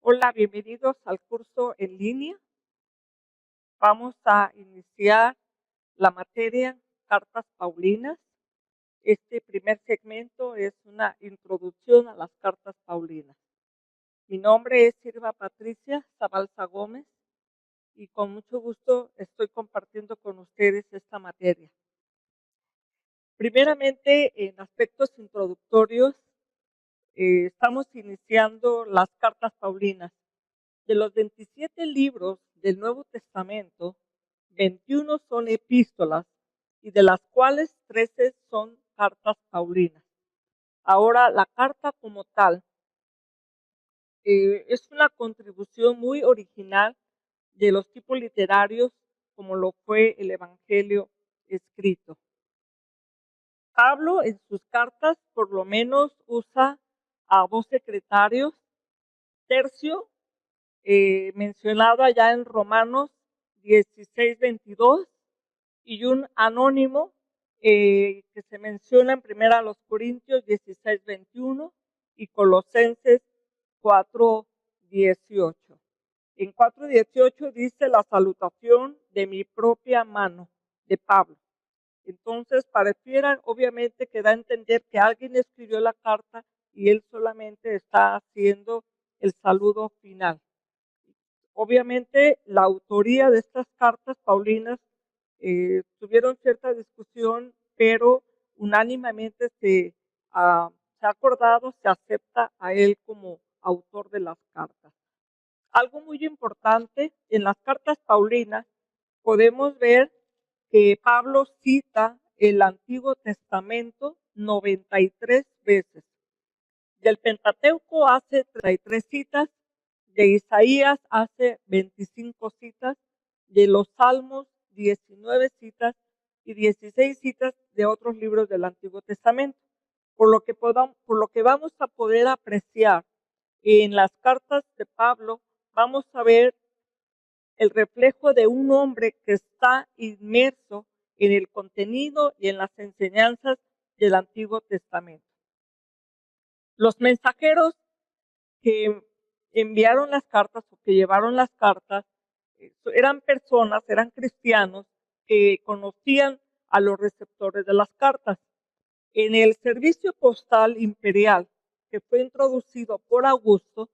Hola, bienvenidos al curso en línea. Vamos a iniciar la materia Cartas Paulinas. Este primer segmento es una introducción a las Cartas Paulinas. Mi nombre es Silva Patricia Zabalza Gómez y con mucho gusto estoy compartiendo con ustedes esta materia. Primeramente, en aspectos introductorios, estamos iniciando las Cartas Paulinas. De los 27 libros del Nuevo Testamento, 21 son epístolas y de las cuales 13 son cartas paulinas. Ahora, la carta como tal es una contribución muy original de los tipos literarios como lo fue el Evangelio escrito. Pablo en sus cartas por lo menos usa a 2 secretarios, Tercio, mencionado allá en Romanos 16:22, y un anónimo que se menciona en 1 Corintios 16:21 y Colosenses 4:18. En 4:18 dice la salutación de mi propia mano, de Pablo. Entonces pareciera obviamente que da a entender que alguien escribió la carta y él solamente está haciendo el saludo final. Obviamente, la autoría de estas cartas paulinas tuvieron cierta discusión, pero unánimemente se ha acordado, se acepta a él como autor de las cartas. Algo muy importante, en las cartas paulinas podemos ver que Pablo cita el Antiguo Testamento 93 veces. Del Pentateuco hace 33 citas, de Isaías hace 25 citas, de los Salmos 19 citas y 16 citas de otros libros del Antiguo Testamento. Por lo que vamos a poder apreciar en las cartas de Pablo, vamos a ver el reflejo de un hombre que está inmerso en el contenido y en las enseñanzas del Antiguo Testamento. Los mensajeros que enviaron las cartas o que llevaron las cartas eran personas, eran cristianos que conocían a los receptores de las cartas. En el servicio postal imperial que fue introducido por Augusto,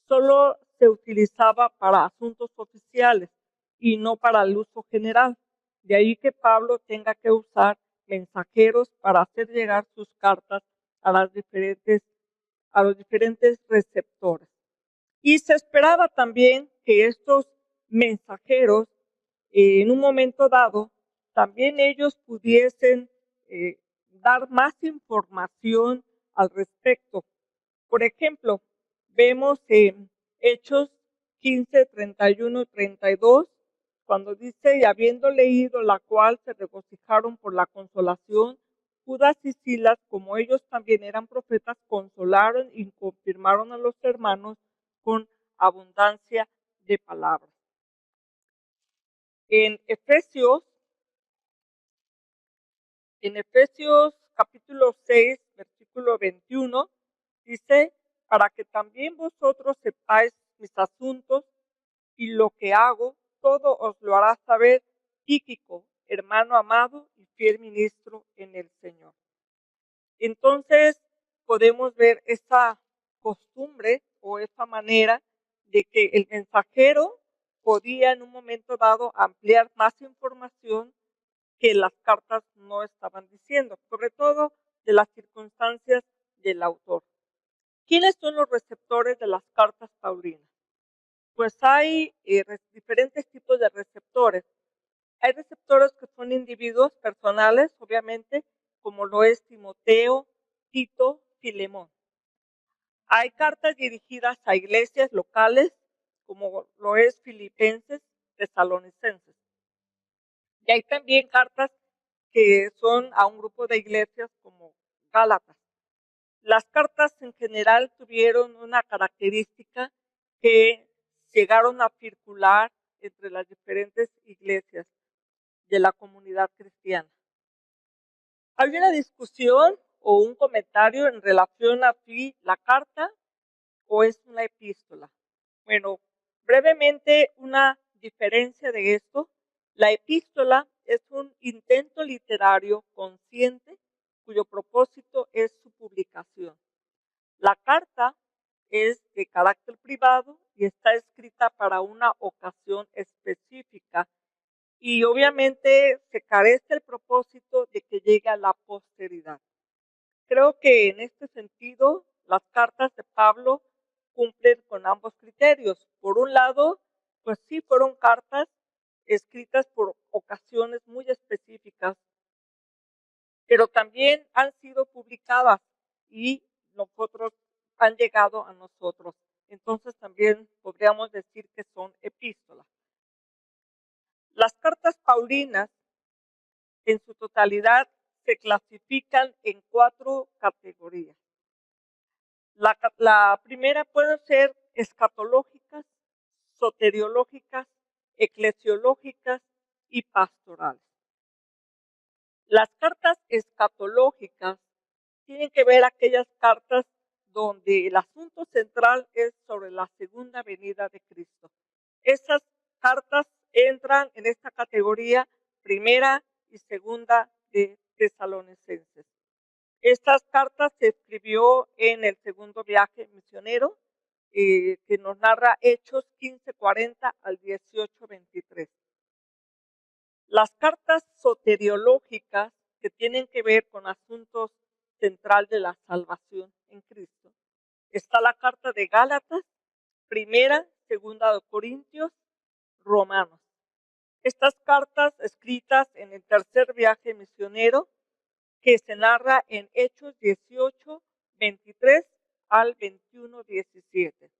solo se utilizaba para asuntos oficiales y no para el uso general. De ahí que Pablo tenga que usar mensajeros para hacer llegar sus cartas a los diferentes receptores. Y se esperaba también que estos mensajeros, en un momento dado, también ellos pudiesen dar más información al respecto. Por ejemplo, vemos en Hechos 15, 31 y 32, cuando dice, y habiendo leído la cual se regocijaron por la consolación, Judas y Silas, como ellos también eran profetas, consolaron y confirmaron a los hermanos con abundancia de palabras. En Efesios capítulo 6, versículo 21, dice, para que también vosotros sepáis mis asuntos y lo que hago, todo os lo hará saber Tíquico, hermano amado y fiel ministro en el Señor. Entonces podemos ver esa costumbre o esa manera de que el mensajero podía en un momento dado ampliar más información que las cartas no estaban diciendo, sobre todo de las circunstancias del autor. ¿Quiénes son los receptores de las cartas paulinas? Pues hay diferentes tipos de receptores. Hay receptores que son individuos personales, obviamente, como lo es Timoteo, Tito, Filemón. Hay cartas dirigidas a iglesias locales, como lo es Filipenses, Tesalonicenses. Y hay también cartas que son a un grupo de iglesias como Gálatas. Las cartas en general tuvieron una característica que llegaron a circular entre las diferentes iglesias de la comunidad cristiana. Hay una discusión o un comentario en relación a si la carta o es una epístola. Bueno, brevemente una diferencia de esto. La epístola es un intento literario consciente cuyo propósito es su publicación. La carta es de carácter privado y está escrita para una ocasión específica y obviamente se carece el propósito de que llegue a la posteridad. Creo que en este sentido las cartas de Pablo cumplen con ambos criterios. Por un lado, pues sí fueron cartas escritas por ocasiones muy específicas, pero también han sido publicadas y nosotros han llegado a nosotros. Entonces también podríamos decir que son epístolas. Las cartas paulinas en su totalidad se clasifican en 4 categorías. La primera pueden ser escatológicas, soteriológicas, eclesiológicas y pastorales. Las cartas escatológicas tienen que ver aquellas cartas donde el asunto central es sobre la segunda venida de Cristo. Esas cartas entran en esta categoría primera y segunda de Tesalonicenses. Estas cartas se escribió en el segundo viaje misionero, que nos narra Hechos 15:40 al 18:23. Las cartas soteriológicas, que tienen que ver con asuntos central de la salvación en Cristo. Está la carta de Gálatas, primera, segunda de Corintios, Romanos. Estas cartas escritas en el tercer viaje misionero, que se narra en Hechos 18:23 al 21:17.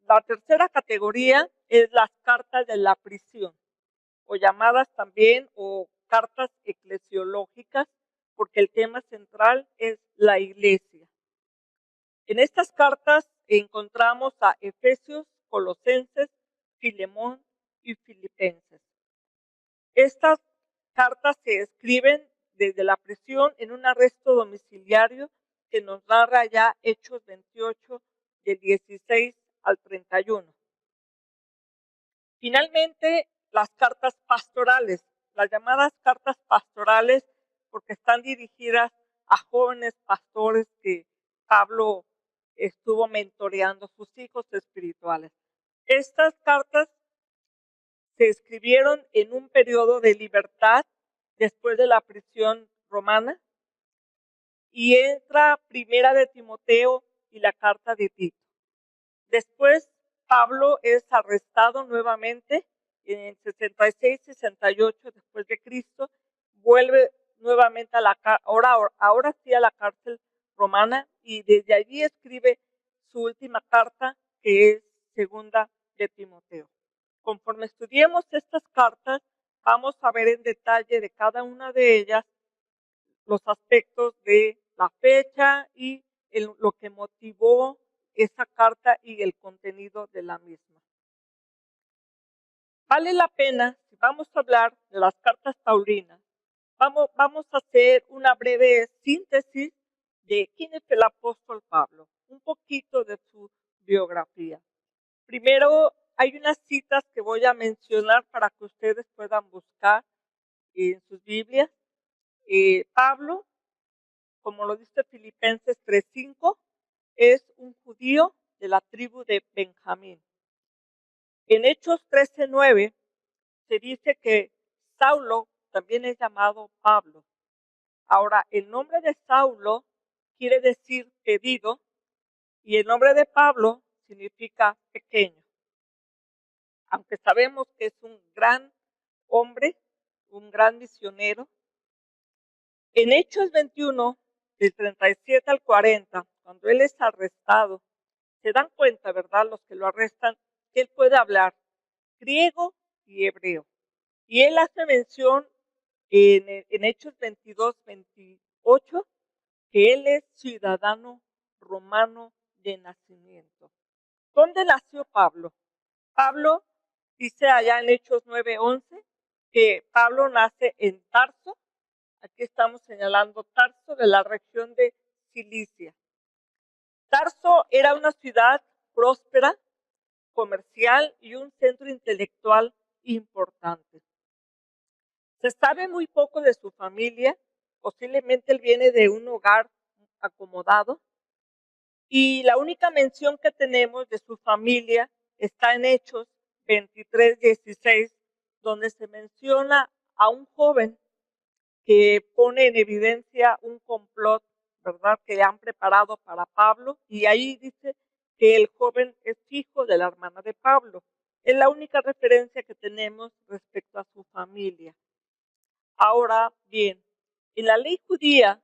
La tercera categoría es las cartas de la prisión, o llamadas también o cartas eclesiológicas, porque el tema central es la iglesia. En estas cartas encontramos a Efesios, Colosenses, Filemón y Filipenses. Estas cartas se escriben desde la prisión en un arresto domiciliario que nos narra ya Hechos 28, del 16 al 31. Finalmente, las cartas pastorales, las llamadas cartas pastorales, porque están dirigidas a jóvenes pastores que Pablo estuvo mentoreando, sus hijos espirituales. Estas cartas se escribieron en un periodo de libertad después de la prisión romana y entra primera de Timoteo y la carta de Tito. Después Pablo es arrestado nuevamente en 66-68 después de Cristo, vuelve nuevamente a ahora sí a la cárcel romana y desde allí escribe su última carta, que es segunda de Timoteo. Conforme estudiemos estas cartas, vamos a ver en detalle de cada una de ellas los aspectos de la fecha y lo que motivó esa carta y el contenido de la misma. Vale la pena, si vamos a hablar de las cartas paulinas, vamos a hacer una breve síntesis de quién es el apóstol Pablo, un poquito de su biografía. Primero, hay unas citas que voy a mencionar para que ustedes puedan buscar en sus Biblias. Pablo, como lo dice Filipenses 3:5, es un judío de la tribu de Benjamín. En Hechos 13:9 se dice que Saulo también es llamado Pablo. Ahora, el nombre de Saulo quiere decir pedido y el nombre de Pablo significa pequeño. Aunque sabemos que es un gran hombre, un gran misionero. En Hechos 21, del 37 al 40, cuando él es arrestado, se dan cuenta, ¿verdad?, los que lo arrestan, que él puede hablar griego y hebreo. Y él hace mención en Hechos 22-28 que él es ciudadano romano de nacimiento. ¿Dónde nació Pablo? Pablo dice allá en Hechos 9:11 que Pablo nace en Tarso. Aquí estamos señalando Tarso, de la región de Cilicia. Tarso era una ciudad próspera, comercial y un centro intelectual importante. Se sabe muy poco de su familia, posiblemente él viene de un hogar acomodado, y la única mención que tenemos de su familia está en Hechos 23:16, donde se menciona a un joven que pone en evidencia un complot, ¿verdad?, que han preparado para Pablo, y ahí dice que el joven es hijo de la hermana de Pablo. Es la única referencia que tenemos respecto a su familia. Ahora bien, en la ley judía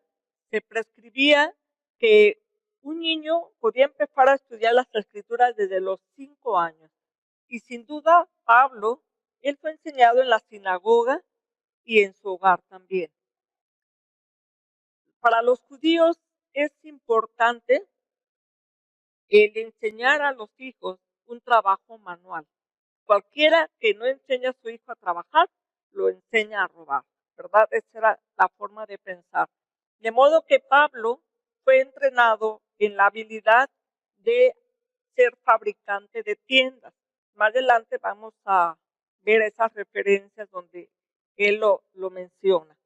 se prescribía que un niño podía empezar a estudiar las escrituras desde los 5 años. Y sin duda, Pablo, él fue enseñado en la sinagoga y en su hogar también. Para los judíos es importante el enseñar a los hijos un trabajo manual. Cualquiera que no enseña a su hijo a trabajar, lo enseña a robar, ¿verdad? Esa era la forma de pensar. De modo que Pablo fue entrenado en la habilidad de ser fabricante de tiendas. Más adelante vamos a ver esas referencias donde él lo menciona.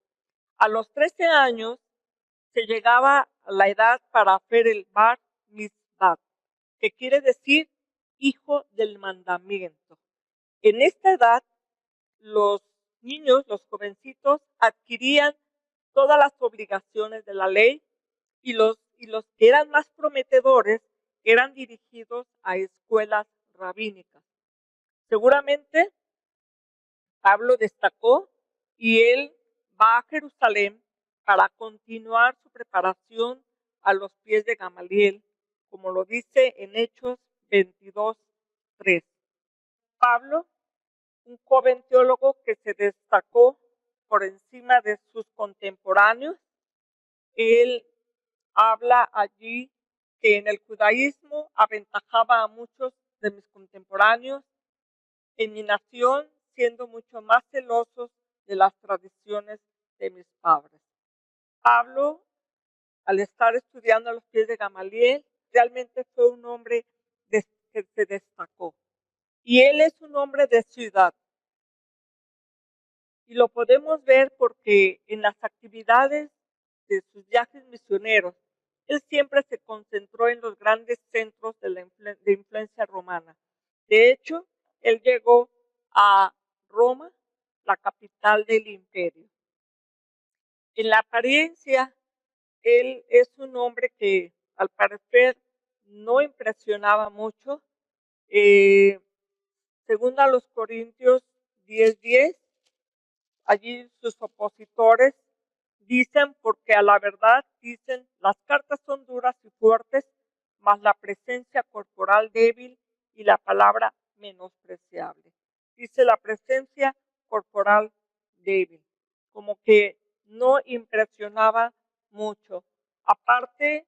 A los 13 años se llegaba a la edad para hacer el bar mitzvah, que quiere decir hijo del mandamiento. En esta edad, los niños, los jovencitos, adquirían todas las obligaciones de la ley, y los que eran más prometedores eran dirigidos a escuelas rabínicas. Seguramente Pablo destacó y él va a Jerusalén para continuar su preparación a los pies de Gamaliel, como lo dice en Hechos 22:3. Pablo, un joven teólogo que se destacó por encima de sus contemporáneos, él habla allí que en el judaísmo aventajaba a muchos de mis contemporáneos en mi nación, siendo mucho más celosos de las tradiciones de mis padres. Pablo, al estar estudiando a los pies de Gamaliel, realmente fue un hombre que se destacó. Y él es un hombre de ciudad. Y lo podemos ver porque en las actividades de sus viajes misioneros, él siempre se concentró en los grandes centros de influencia romana. De hecho, él llegó a Roma, la capital del imperio. En la apariencia, él es un hombre que al parecer no impresionaba mucho. Según a los Corintios 10:10, allí sus opositores dicen, porque a la verdad dicen, las cartas son duras y fuertes, mas la presencia corporal débil y la palabra menospreciable. Dice la presencia corporal débil, como que no impresionaba mucho. Aparte,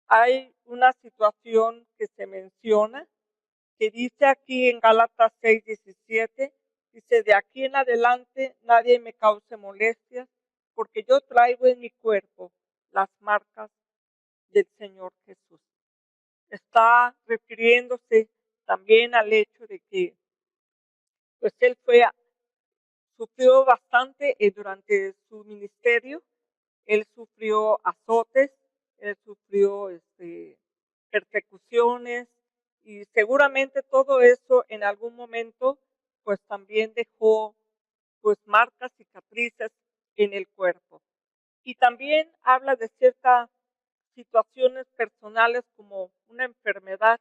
hay una situación que se menciona, que dice aquí en Gálatas 6:17, dice, de aquí en adelante nadie me cause molestias, porque yo traigo en mi cuerpo las marcas del Señor Jesús. Está refiriéndose también al hecho de que pues él sufrió bastante durante su ministerio. Él sufrió azotes, él sufrió persecuciones, y seguramente todo eso en algún momento pues también dejó pues marcas, cicatrices en el cuerpo. Y también habla de ciertas situaciones personales como una enfermedad.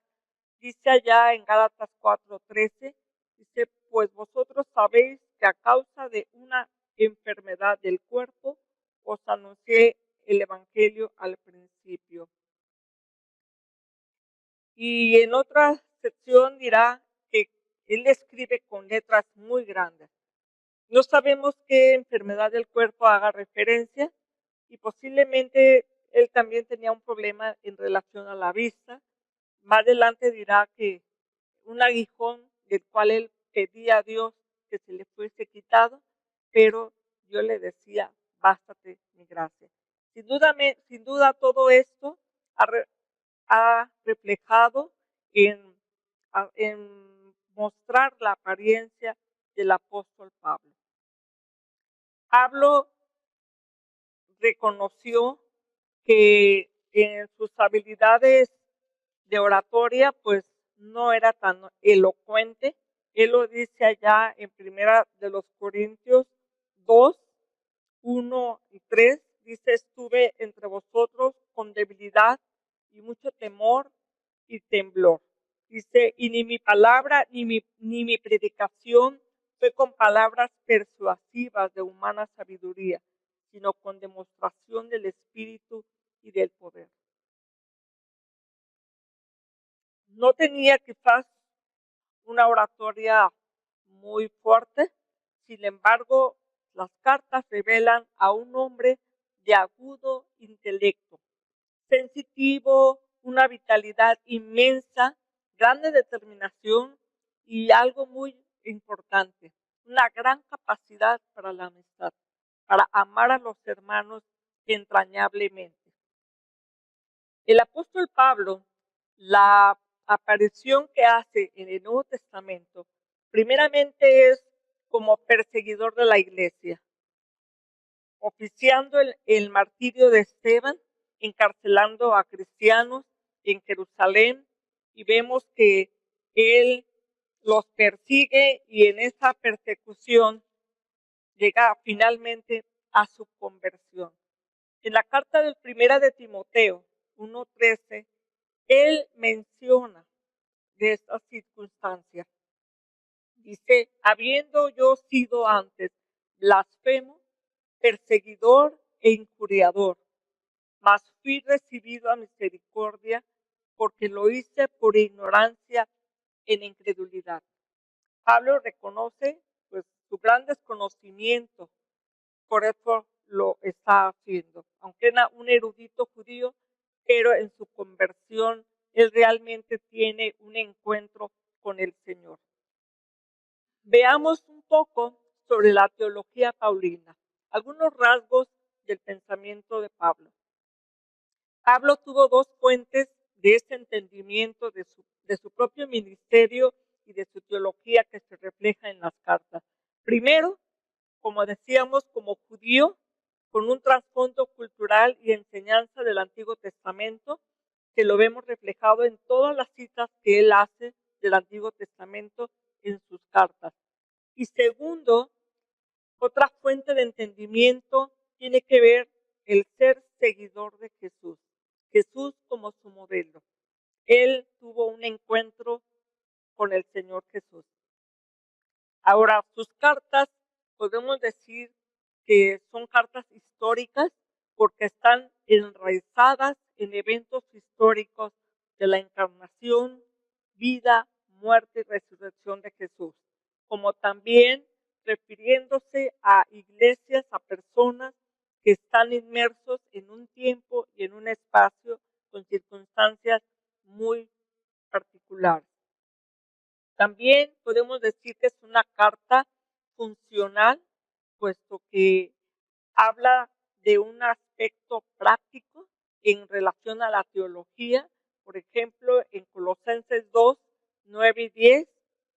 Dice allá en Gálatas 4:13, dice, pues vosotros sabéis que a causa de una enfermedad del cuerpo os anuncié el evangelio al principio. Y en otra sección dirá que él escribe con letras muy grandes. No sabemos qué enfermedad del cuerpo haga referencia, y posiblemente él también tenía un problema en relación a la vista. Más adelante dirá que un aguijón del cual él pedía a Dios que se le fuese quitado, pero Dios le decía, bástate mi gracia. Sin duda todo esto ha reflejado en mostrar la apariencia del apóstol Pablo. Pablo reconoció que en sus habilidades de oratoria, pues no era tan elocuente. Él lo dice allá en Primera de los Corintios 2, 1 y 3, dice: estuve entre vosotros con debilidad y mucho temor y temblor. Dice: y ni mi palabra ni mi predicación fue con palabras persuasivas de humana sabiduría, sino con demostración del Espíritu y del poder. No tenía quizás una oratoria muy fuerte, sin embargo, las cartas revelan a un hombre de agudo intelecto, sensitivo, una vitalidad inmensa, grande determinación y algo muy importante, una gran capacidad para la amistad, para amar a los hermanos entrañablemente. El apóstol Pablo, la aparición que hace en el Nuevo Testamento, primeramente es como perseguidor de la iglesia, oficiando el martirio de Esteban, encarcelando a cristianos en Jerusalén, y vemos que él los persigue y en esa persecución llega finalmente a su conversión. En la carta del Primera de Timoteo 1:13, él menciona de estas circunstancias. Dice: habiendo yo sido antes blasfemo, perseguidor e injuriador, mas fui recibido a misericordia, porque lo hice por ignorancia en incredulidad. Pablo reconoce pues su gran desconocimiento, por eso lo está haciendo. Aunque era un erudito judío, pero en su conversión él realmente tiene un encuentro con el Señor. Veamos un poco sobre la teología paulina, algunos rasgos del pensamiento de Pablo. Pablo tuvo dos fuentes de ese entendimiento de su propio ministerio y de su teología que se refleja en las cartas. Primero, como decíamos, como judío, con un trasfondo cultural y enseñanza del Antiguo Testamento, que lo vemos reflejado en todas las citas que él hace del Antiguo Testamento en sus cartas. Y segundo, otra fuente de entendimiento tiene que ver el ser seguidor de Jesús. Jesús como su modelo. Él tuvo un encuentro con el Señor Jesús. Ahora, sus cartas podemos decir que son cartas históricas porque están enraizadas en eventos históricos de la encarnación, vida, muerte y resurrección de Jesús, como también refiriéndose a iglesias, a personas que están inmersos en un tiempo y en un espacio con circunstancias muy particulares. También podemos decir que es una carta funcional, puesto que habla de un aspecto práctico en relación a la teología. Por ejemplo, en Colosenses 2, 9 y 10,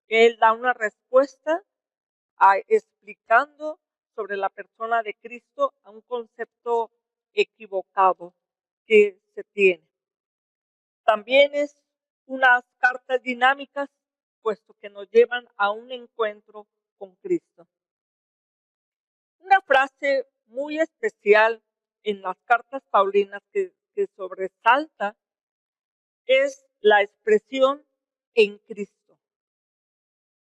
él da una respuesta explicando sobre la persona de Cristo a un concepto equivocado que se tiene. También es unas cartas dinámicas, puesto que nos llevan a un encuentro con Cristo. Una frase muy especial en las cartas paulinas que sobresalta es la expresión en Cristo.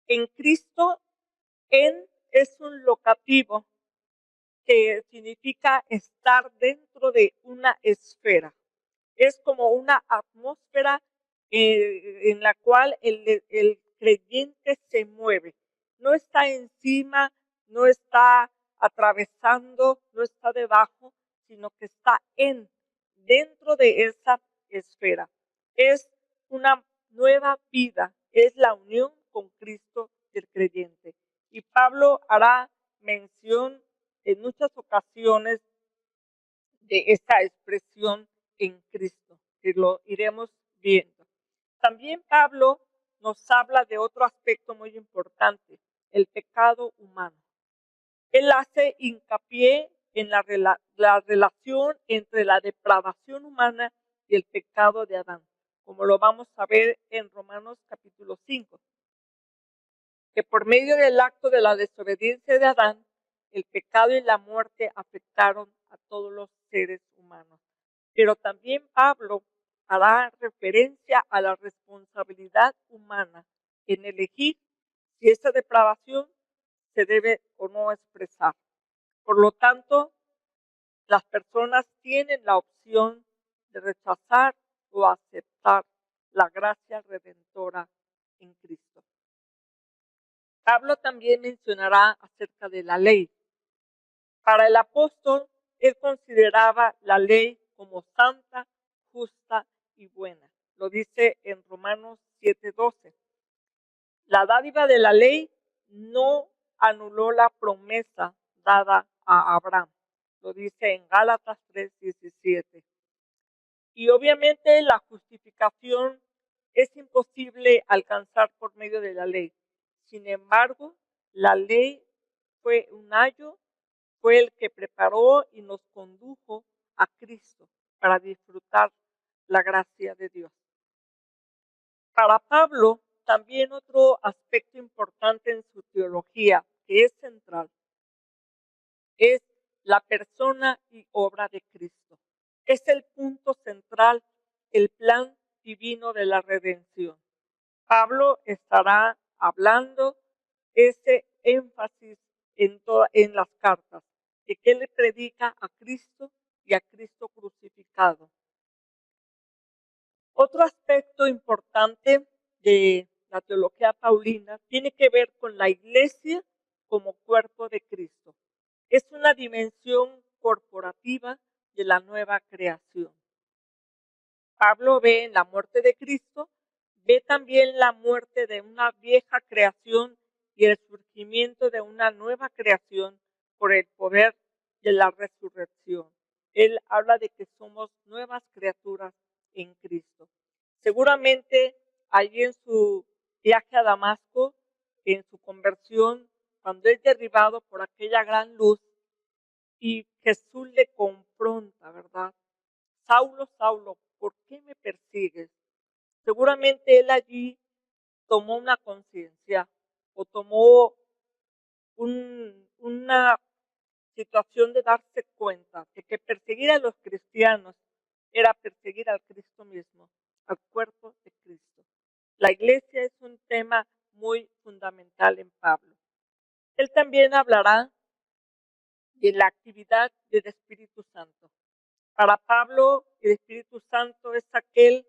En Cristo, en es un locativo que significa estar dentro de una esfera. Es como una atmósfera en la cual el creyente se mueve. No está encima, no está atravesando, no está debajo, sino que está dentro de esa esfera. Es una nueva vida, es la unión con Cristo del creyente. Y Pablo hará mención en muchas ocasiones de esa expresión en Cristo, que lo iremos viendo. También Pablo nos habla de otro aspecto muy importante, el pecado humano. Él hace hincapié en la relación entre la depravación humana y el pecado de Adán, como lo vamos a ver en Romanos capítulo 5, que por medio del acto de la desobediencia de Adán, el pecado y la muerte afectaron a todos los seres humanos. Pero también Pablo hará referencia a la responsabilidad humana en elegir si esa depravación se debe o no expresar. Por lo tanto, las personas tienen la opción de rechazar o aceptar la gracia redentora en Cristo. Pablo también mencionará acerca de la ley. Para el apóstol, él consideraba la ley como santa, justa y buena. Lo dice en Romanos 7:12. La dádiva de la ley no anuló la promesa dada a Abraham. Lo dice en Gálatas 3:17. Y obviamente la justificación es imposible alcanzar por medio de la ley. Sin embargo, la ley fue un ayo, fue el que preparó y nos condujo a Cristo para disfrutar la gracia de Dios. Para Pablo, también otro aspecto importante en su teología, que es central, es la persona y obra de Cristo. Es el punto central, el plan divino de la redención. Pablo estará hablando ese énfasis en las cartas, de que él le predica a Cristo y a Cristo crucificado. Otro aspecto importante de la teología paulina tiene que ver con la iglesia como cuerpo de Cristo. Es una dimensión corporativa de la nueva creación. Pablo ve en la muerte de Cristo, ve también la muerte de una vieja creación y el surgimiento de una nueva creación por el poder de la resurrección. Él habla de que somos nuevas criaturas en Cristo. Seguramente allí en su viaje a Damasco, en su conversión, cuando es derribado por aquella gran luz y Jesús le confronta, ¿verdad? Saulo, Saulo, ¿por qué me persigues? Seguramente él allí tomó una conciencia o tomó una situación de darse cuenta de que perseguir a los cristianos era perseguir al Cristo mismo, al cuerpo de Cristo. La iglesia es un tema muy fundamental en Pablo. Él también hablará de la actividad del Espíritu Santo. Para Pablo, el Espíritu Santo es aquel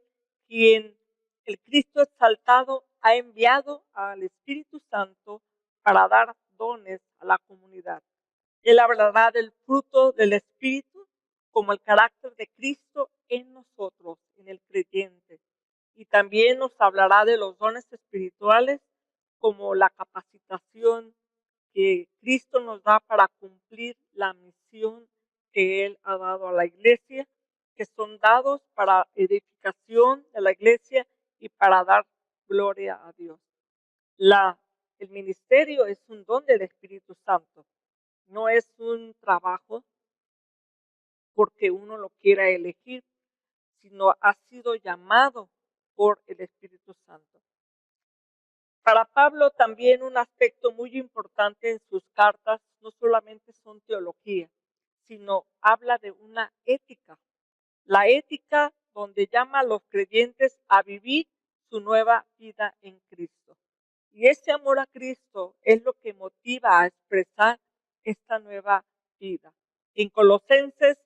quien el Cristo exaltado ha enviado al Espíritu Santo para dar dones a la comunidad. Él hablará del fruto del Espíritu como el carácter de Cristo en nosotros, en el creyente. Y también nos hablará de los dones espirituales como la capacitación que Cristo nos da para cumplir la misión que Él ha dado a la iglesia, que son dados para edificación de la iglesia y para dar gloria a Dios. El ministerio es un don del Espíritu Santo, no es un trabajo porque uno lo quiera elegir, sino ha sido llamado por el Espíritu Santo. Para Pablo también un aspecto muy importante en sus cartas no solamente son teología, sino habla de una ética. La ética donde llama a los creyentes a vivir su nueva vida en Cristo. Y ese amor a Cristo es lo que motiva a expresar esta nueva vida. En Colosenses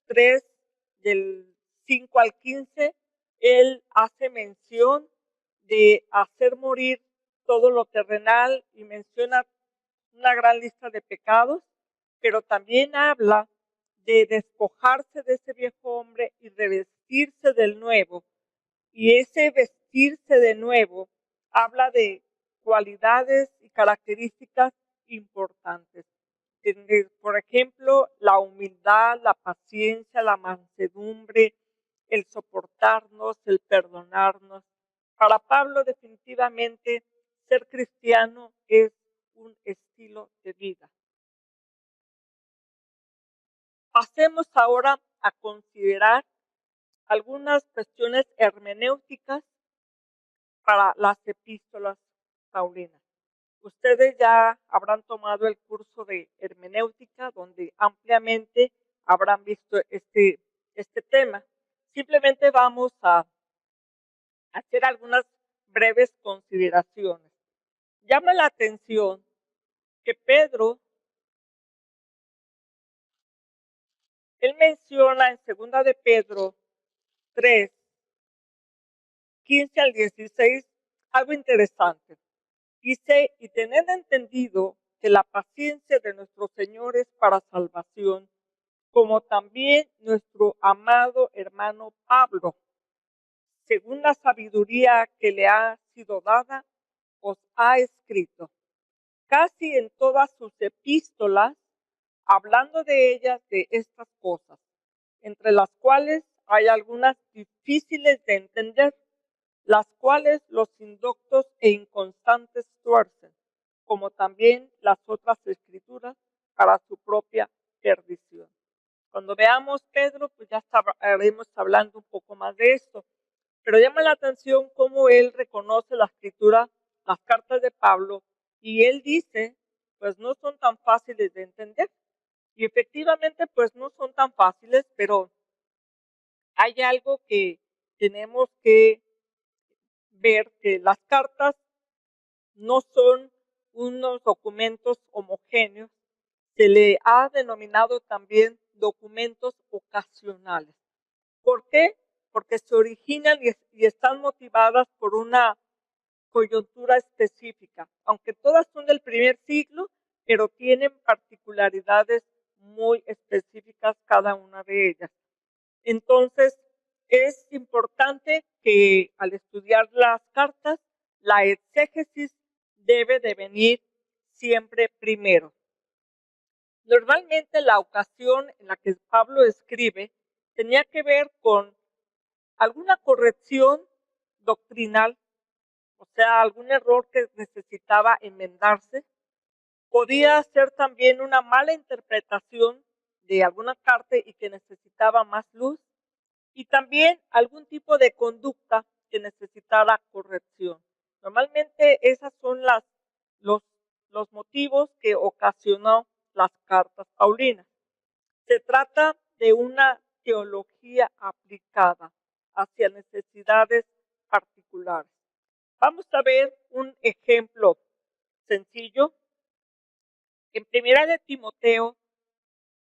3, del 5 al 15, él hace mención de hacer morir todo lo terrenal y menciona una gran lista de pecados, pero también habla de despojarse de ese viejo hombre y revestirse del nuevo. Y ese vestirse de nuevo habla de cualidades y características importantes. Por ejemplo, la humildad, la paciencia, la mansedumbre, el soportarnos, el perdonarnos. Para Pablo definitivamente ser cristiano es un estilo de vida. Pasemos ahora a considerar algunas cuestiones hermenéuticas para las epístolas paulinas. Ustedes ya habrán tomado el curso de hermenéutica, donde ampliamente habrán visto este tema. Simplemente vamos a hacer algunas breves consideraciones. Llama la atención que Pedro, él menciona en 2 de Pedro 3, 15 al 16, algo interesante. Dice, y tened entendido que la paciencia de nuestro Señor es para salvación, como también nuestro amado hermano Pablo, según la sabiduría que le ha sido dada, os ha escrito. Casi en todas sus epístolas, hablando de ellas, de estas cosas, entre las cuales hay algunas difíciles de entender, las cuales los indoctos e inconstantes tuercen, como también las otras escrituras, para su propia perdición. Cuando veamos Pedro, pues ya estaremos hablando un poco más de esto. Pero llama la atención cómo él reconoce la escritura, las cartas de Pablo, y él dice, pues no son tan fáciles de entender. Y efectivamente, pues no son tan fáciles, pero hay algo que tenemos que ver, que las cartas no son unos documentos homogéneos, se le ha denominado también documentos ocasionales. ¿Por qué? Porque se originan y están motivadas por una coyuntura específica, aunque todas son del primer siglo, pero tienen particularidades muy específicas cada una de ellas. Entonces, es importante que al estudiar las cartas, la exégesis debe de venir siempre primero. Normalmente la ocasión en la que Pablo escribe tenía que ver con alguna corrección doctrinal, o sea, algún error que necesitaba enmendarse. Podía ser también una mala interpretación de alguna carta y que necesitaba más luz, y también algún tipo de conducta que necesitara corrección. Normalmente esos son los motivos que ocasionó las cartas paulinas. Se trata de una teología aplicada hacia necesidades particulares. Vamos a ver un ejemplo sencillo. En 1 de Timoteo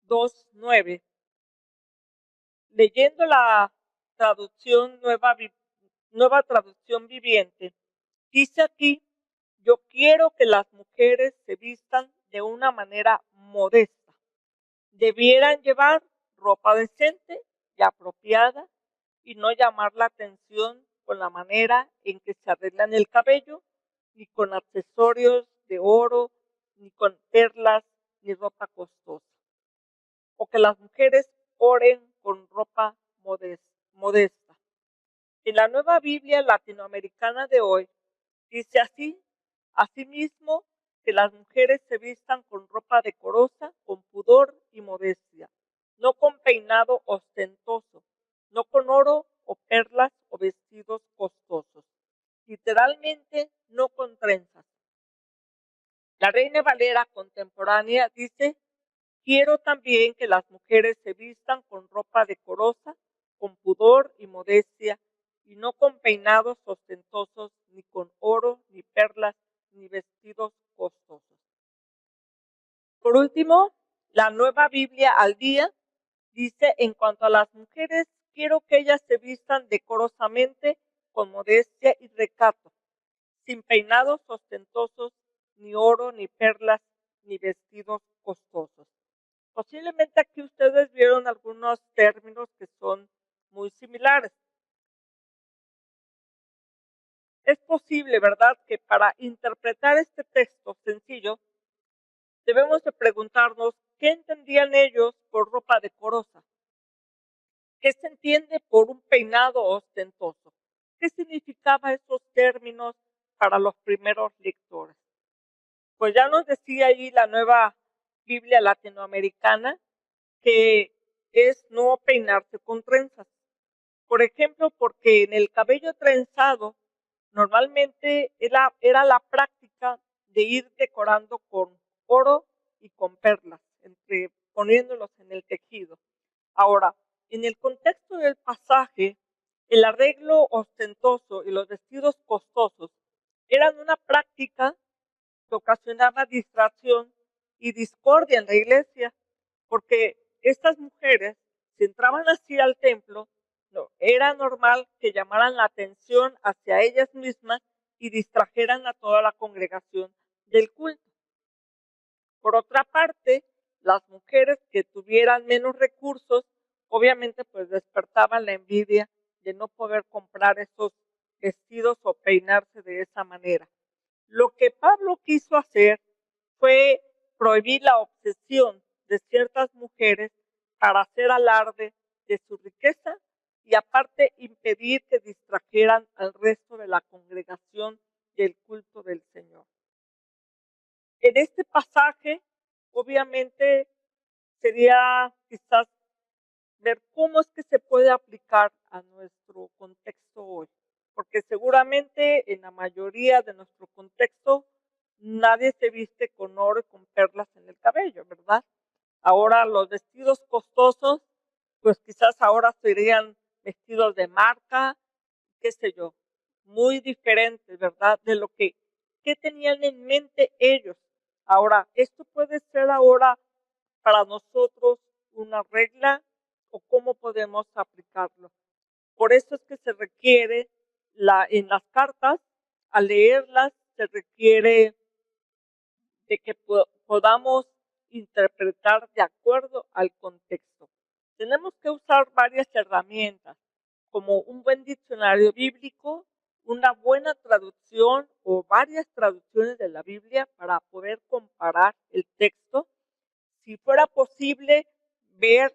2:9, leyendo la traducción nueva traducción viviente, dice aquí, yo quiero que las mujeres se vistan de una manera modesta. Debieran llevar ropa decente y apropiada y no llamar la atención con la manera en que se arreglan el cabello, ni con accesorios de oro, ni con perlas, ni ropa costosa. O que las mujeres oren con ropa modesta. En la Nueva Biblia Latinoamericana de hoy dice así, asimismo que las mujeres se vistan con ropa decorosa, con pudor y modestia, no con peinado ostentoso, no con oro o perlas o vestidos costosos, literalmente no con trenzas. La Reina Valera contemporánea dice, quiero también que las mujeres se vistan con ropa decorosa, con pudor y modestia, y no con peinados ostentosos, ni con oro, ni perlas, ni vestidos costosos. Por último, la Nueva Biblia al Día dice, en cuanto a las mujeres, quiero que ellas se vistan decorosamente, con modestia y recato, sin peinados ostentosos, ni oro, ni perlas, ni vestidos costosos. Posiblemente aquí ustedes vieron algunos términos que son muy similares. Es posible, ¿verdad?, que para interpretar este texto sencillo, debemos de preguntarnos qué entendían ellos por ropa decorosa. ¿Qué se entiende por un peinado ostentoso? ¿Qué significaban esos términos para los primeros lectores? Pues ya nos decía ahí la Nueva Biblia Latinoamericana que es no peinarse con trenzas. Por ejemplo, porque en el cabello trenzado normalmente era la práctica de ir decorando con oro y con perlas, poniéndolos en el tejido. Ahora, en el contexto del pasaje, el arreglo ostentoso y los vestidos costosos eran una práctica que ocasionaba distracción y discordia en la iglesia, porque estas mujeres, si entraban así al templo, no, era normal que llamaran la atención hacia ellas mismas y distrajeran a toda la congregación del culto. Por otra parte, las mujeres que tuvieran menos recursos, obviamente pues despertaban la envidia de no poder comprar esos vestidos o peinarse de esa manera. Lo que Pablo quiso hacer fue prohibir la obsesión de ciertas mujeres para hacer alarde de su riqueza y aparte impedir que distrajeran al resto de la congregación del culto del Señor. En este pasaje, obviamente, sería quizás ver cómo es que se puede aplicar a nuestro contexto hoy, porque seguramente en la mayoría de nuestro contexto nadie se viste con oro y con perlas en el cabello, ¿verdad? Ahora los vestidos costosos, pues quizás ahora serían vestidos de marca, qué sé yo, muy diferentes, ¿verdad? De lo que ¿qué tenían en mente ellos? Ahora, esto puede ser ahora para nosotros una regla o cómo podemos aplicarlo. Por eso es que se requiere en las cartas, al leerlas, se requiere de que podamos interpretar de acuerdo al contexto. Tenemos que usar varias herramientas, como un buen diccionario bíblico, una buena traducción o varias traducciones de la Biblia para poder comparar el texto. Si fuera posible, ver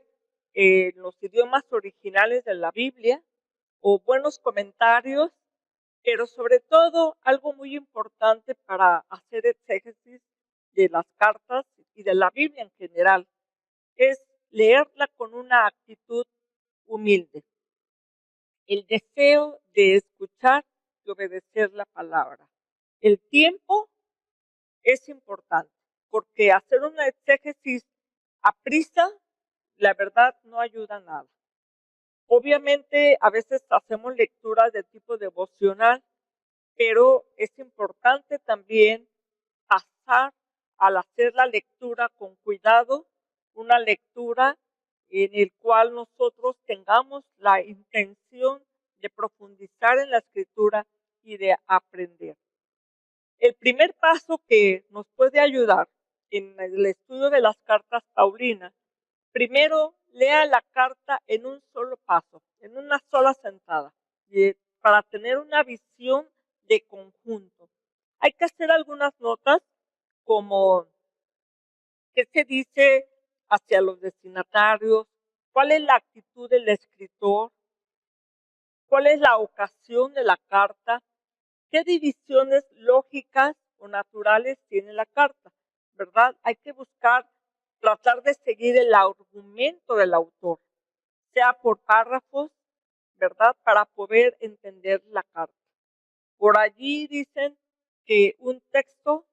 los idiomas originales de la Biblia o buenos comentarios, pero sobre todo algo muy importante para hacer exégesis de las cartas y de la Biblia en general es leerla con una actitud humilde. El deseo de escuchar y obedecer la palabra. El tiempo es importante porque hacer una exégesis a prisa, la verdad, no ayuda a nada. Obviamente, a veces hacemos lecturas de tipo devocional, pero es importante también pasar al hacer la lectura con cuidado, una lectura en el cual nosotros tengamos la intención de profundizar en la escritura y de aprender. El primer paso que nos puede ayudar en el estudio de las cartas paulinas, primero lea la carta en un solo paso, en una sola sentada, para tener una visión de conjunto. Hay que hacer algunas notas como qué se dice hacia los destinatarios, cuál es la actitud del escritor, cuál es la ocasión de la carta, qué divisiones lógicas o naturales tiene la carta, ¿verdad? Hay que buscar, tratar de seguir el argumento del autor, sea por párrafos, ¿verdad? Para poder entender la carta. Por allí dicen que un texto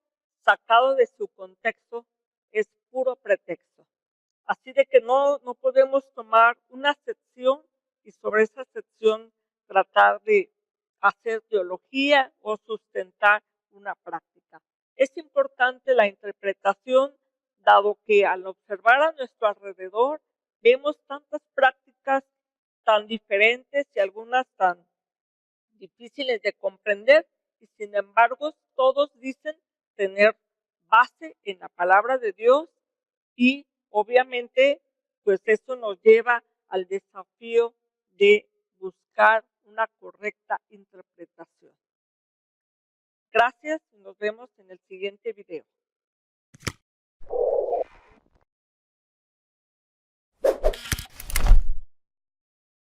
sacado de su contexto es puro pretexto. Así de que no podemos tomar una sección y sobre esa sección tratar de hacer teología o sustentar una práctica. Es importante la interpretación, dado que al observar a nuestro alrededor vemos tantas prácticas tan diferentes y algunas tan difíciles de comprender, y sin embargo todos dicen tener base en la palabra de Dios y obviamente pues eso nos lleva al desafío de buscar una correcta interpretación. Gracias y nos vemos en el siguiente video.